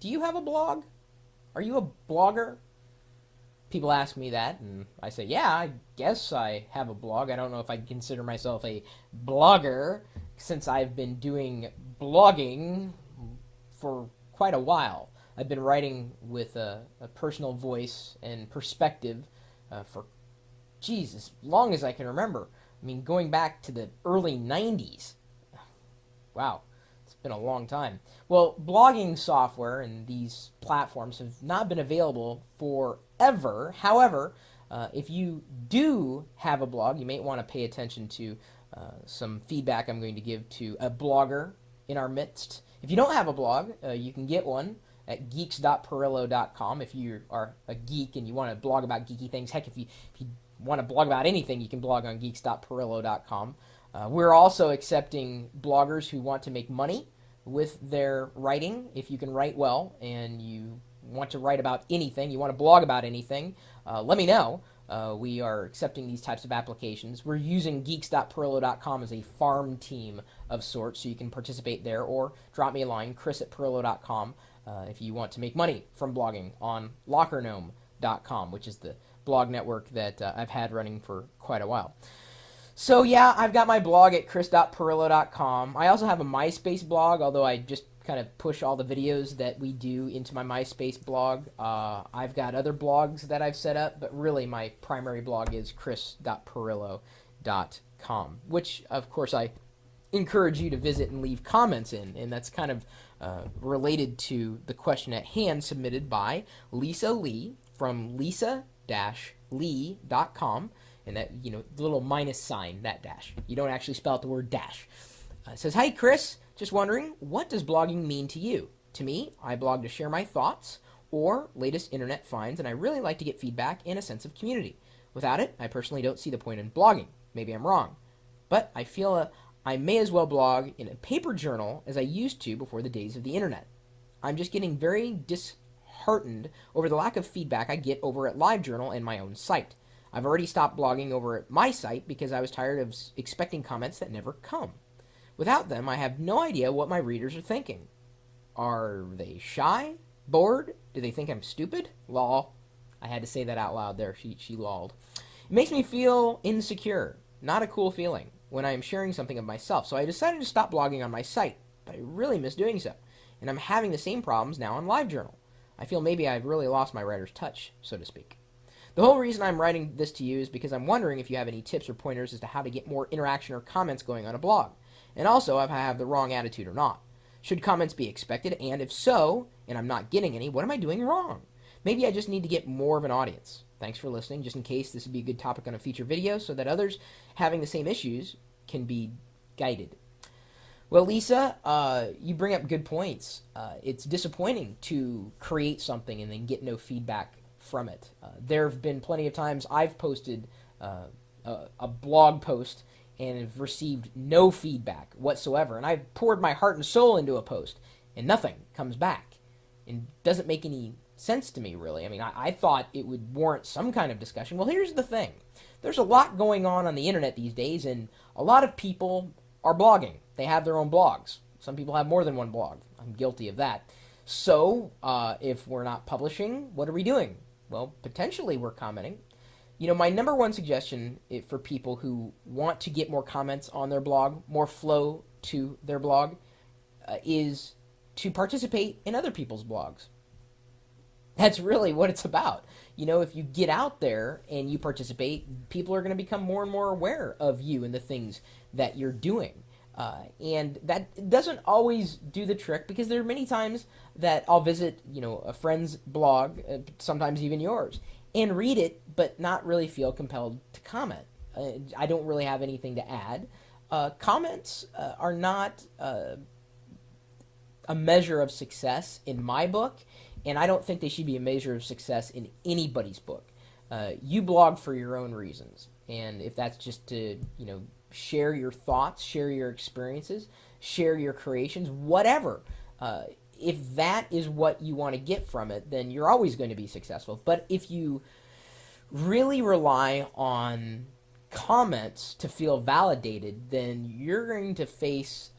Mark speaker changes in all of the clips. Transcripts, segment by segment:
Speaker 1: Do you have a blog? Are you a blogger? People ask me that, and I say, yeah, I guess I have a blog. I don't know if I'd consider myself a blogger since I've been doing blogging for quite a while. I've been writing with a personal voice and perspective for, geez, as long as I can remember. I mean, going back to the early 90s. Wow, it's been a long time. Well, blogging software and these platforms have not been available forever. However, if you do have a blog, you may want to pay attention to some feedback I'm going to give to a blogger in our midst. If you don't have a blog, you can get one at geeks.pirillo.com. If you are a geek and you want to blog about geeky things, heck, if you want to blog about anything, you can blog on geeks.pirillo.com. We're also accepting bloggers who want to make money with their writing. If you can write well and you want to write about anything, you want to blog about anything, let me know. We are accepting these types of applications. We're using geeks.pirillo.com as a farm team of sorts, so you can participate there, or drop me a line, chris@pirillo.com, if you want to make money from blogging on lockergnome.com, which is the blog network that I've had running for quite a while. So yeah, I've got my blog at chris.pirillo.com. I also have a MySpace blog, although I just kind of push all the videos that we do into my MySpace blog. I've got other blogs that I've set up, but really my primary blog is chris.pirillo.com, which of course I encourage you to visit and leave comments in, and that's kind of related to the question at hand submitted by Lisa Lee from lisa-lee.com. And that, you know, the little minus sign, that dash. You don't actually spell out the word dash. It says, "Hi, Chris. Just wondering, what does blogging mean to you? To me, I blog to share my thoughts or latest internet finds, and I really like to get feedback and a sense of community. Without it, I personally don't see the point in blogging. Maybe I'm wrong. But I feel I may as well blog in a paper journal as I used to before the days of the internet. I'm just getting very disheartened over the lack of feedback I get over at LiveJournal and my own site. I've already stopped blogging over at my site because I was tired of expecting comments that never come. Without them, I have no idea what my readers are thinking. Are they shy? Bored? Do they think I'm stupid? Lol." I had to say that out loud there. She lolled. "It makes me feel insecure. Not a cool feeling when I am sharing something of myself, so I decided to stop blogging on my site, but I really miss doing so, and I'm having the same problems now on LiveJournal. I feel maybe I've really lost my writer's touch, so to speak. The whole reason I'm writing this to you is because I'm wondering if you have any tips or pointers as to how to get more interaction or comments going on a blog, and also if I have the wrong attitude or not. Should comments be expected, and if so, and I'm not getting any, what am I doing wrong? Maybe I just need to get more of an audience. Thanks for listening. Just in case, this would be a good topic on a future video so that others having the same issues can be guided." Well, Lisa, you bring up good points. It's disappointing to create something and then get no feedback from it. There have been plenty of times I've posted a blog post and have received no feedback whatsoever, and I've poured my heart and soul into a post, and nothing comes back. And doesn't make any sense to me, really. I mean, I thought it would warrant some kind of discussion. Well, here's the thing. There's a lot going on the internet these days, and a lot of people are blogging. They have their own blogs. Some people have more than one blog. I'm guilty of that. So, if we're not publishing, what are we doing? Well, potentially we're commenting. You know, my number one suggestion for people who want to get more comments on their blog, more flow to their blog, is to participate in other people's blogs. That's really what it's about. You know, if you get out there and you participate, people are going to become more and more aware of you and the things that you're doing. And that doesn't always do the trick, because there are many times that I'll visit, you know, a friend's blog, sometimes even yours, and read it, but not really feel compelled to comment. I don't really have anything to add. Comments are not a measure of success in my book, and I don't think they should be a measure of success in anybody's book. You blog for your own reasons, and if that's just to, you know, share your thoughts, share your experiences, share your creations, whatever. If that is what you want to get from it, then you're always going to be successful. But if you really rely on comments to feel validated, then you're going to face,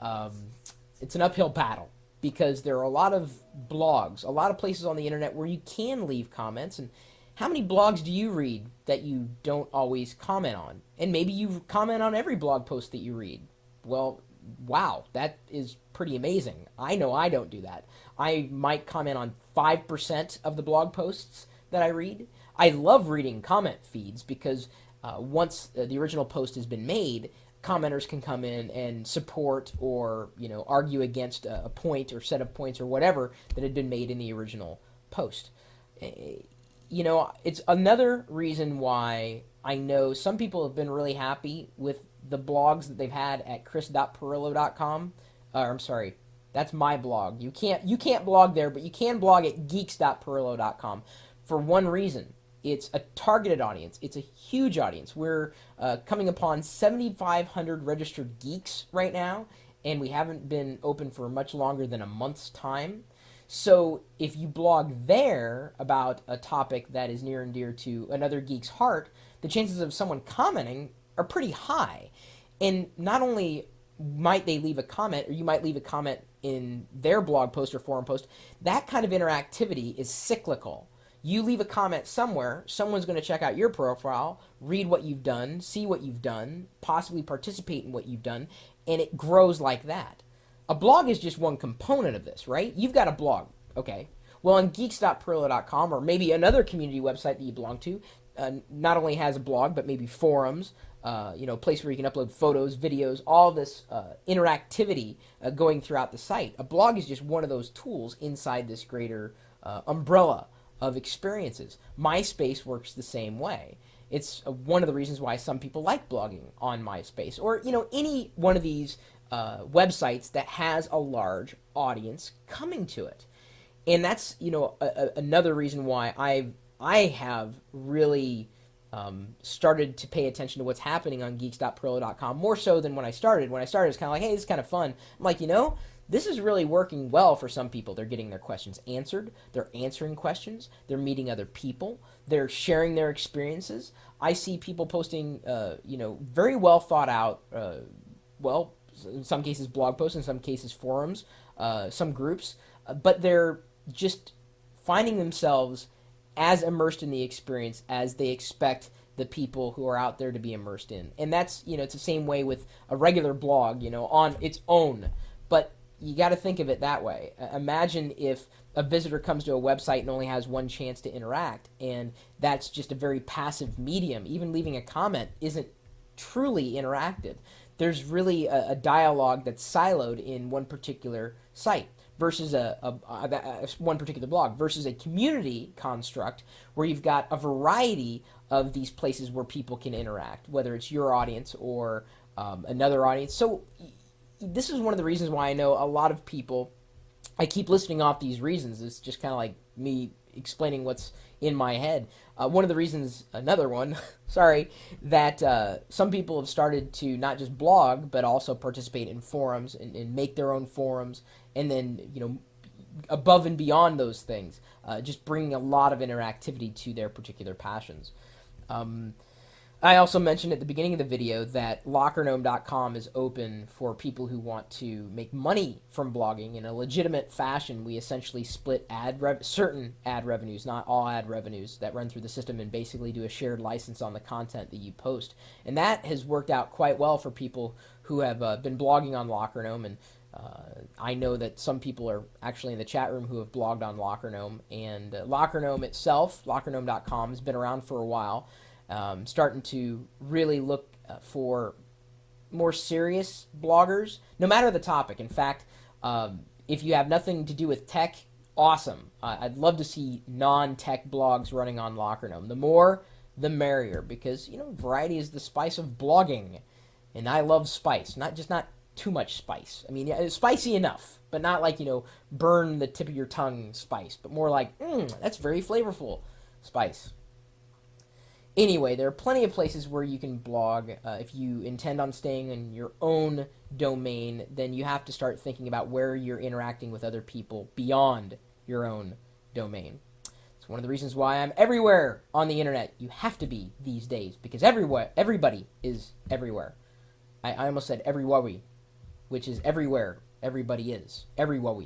Speaker 1: it's an uphill battle. because there are a lot of blogs, a lot of places on the internet where you can leave comments. And how many blogs do you read that you don't always comment on? And maybe you comment on every blog post that you read. Well, wow, that is pretty amazing. I know I don't do that. I might comment on 5% of the blog posts that I read. I love reading comment feeds because once the original post has been made, commenters can come in and support or argue against a point or set of points or whatever that had been made in the original post. It's another reason why I know some people have been really happy with the blogs that they've had at chris.pirillo.com. I'm sorry, that's my blog. You can't blog there, but you can blog at geeks.pirillo.com for one reason. It's a targeted audience. It's a huge audience. We're coming upon 7,500 registered geeks right now, and we haven't been open for much longer than a month's time. So if you blog there about a topic that is near and dear to another geek's heart, the chances of someone commenting are pretty high. And not only might they leave a comment, or you might leave a comment in their blog post or forum post, that kind of interactivity is cyclical. You leave a comment somewhere, someone's going to check out your profile, read what you've done, see what you've done, possibly participate in what you've done, and it grows like that. A blog is just one component of this, right? You've got a blog, okay. Well, on geeks.pirillo.com, or maybe another community website that you belong to, not only has a blog, but maybe forums, a place where you can upload photos, videos, all this interactivity going throughout the site. A blog is just one of those tools inside this greater umbrella of experiences. MySpace works the same way. It's one of the reasons why some people like blogging on MySpace, or any one of these websites that has a large audience coming to it. And that's another reason why I have really started to pay attention to what's happening on geeks.pirillo.com more so than when I started. When I started, it's kind of like, hey, this is kind of fun. I'm like, this is really working well for some people. They're getting their questions answered. They're answering questions. They're meeting other people. They're sharing their experiences. I see people posting, very well thought out, in some cases blog posts, in some cases forums, some groups, but they're just finding themselves as immersed in the experience as they expect the people who are out there to be immersed in. And that's, it's the same way with a regular blog, on its own. But you got to think of it that way. Imagine if a visitor comes to a website and only has one chance to interact, and that's just a very passive medium. Even leaving a comment isn't truly interactive. There's really a dialogue that's siloed in one particular site versus one particular blog versus a community construct where you've got a variety of these places where people can interact, whether it's your audience or another audience. So this is one of the reasons why I know a lot of people, I keep listing off these reasons. It's just kind of like me explaining what's in my head. One of the reasons, another one, sorry, that some people have started to not just blog, but also participate in forums and make their own forums, and then, above and beyond those things, just bringing a lot of interactivity to their particular passions. I also mentioned at the beginning of the video that LockerGnome.com is open for people who want to make money from blogging in a legitimate fashion. We essentially split certain ad revenues, not all ad revenues, that run through the system and basically do a shared license on the content that you post. And that has worked out quite well for people who have been blogging on LockerGnome. And I know that some people are actually in the chat room who have blogged on LockerGnome. And LockerGnome itself, LockerGnome.com, has been around for a while. Starting to really look for more serious bloggers, no matter the topic. In fact, if you have nothing to do with tech, awesome. I'd love to see non-tech blogs running on LockerGnome. The more, the merrier, because, variety is the spice of blogging. And I love spice, not too much spice. I mean, it's spicy enough, but not like, burn the tip of your tongue spice, but more like, that's very flavorful spice. Anyway, there are plenty of places where you can blog. If you intend on staying in your own domain, then you have to start thinking about where you're interacting with other people beyond your own domain. It's one of the reasons why I'm everywhere on the internet. You have to be these days, because everybody is everywhere. I almost said everywhere, which is everywhere everybody is. Everywhere.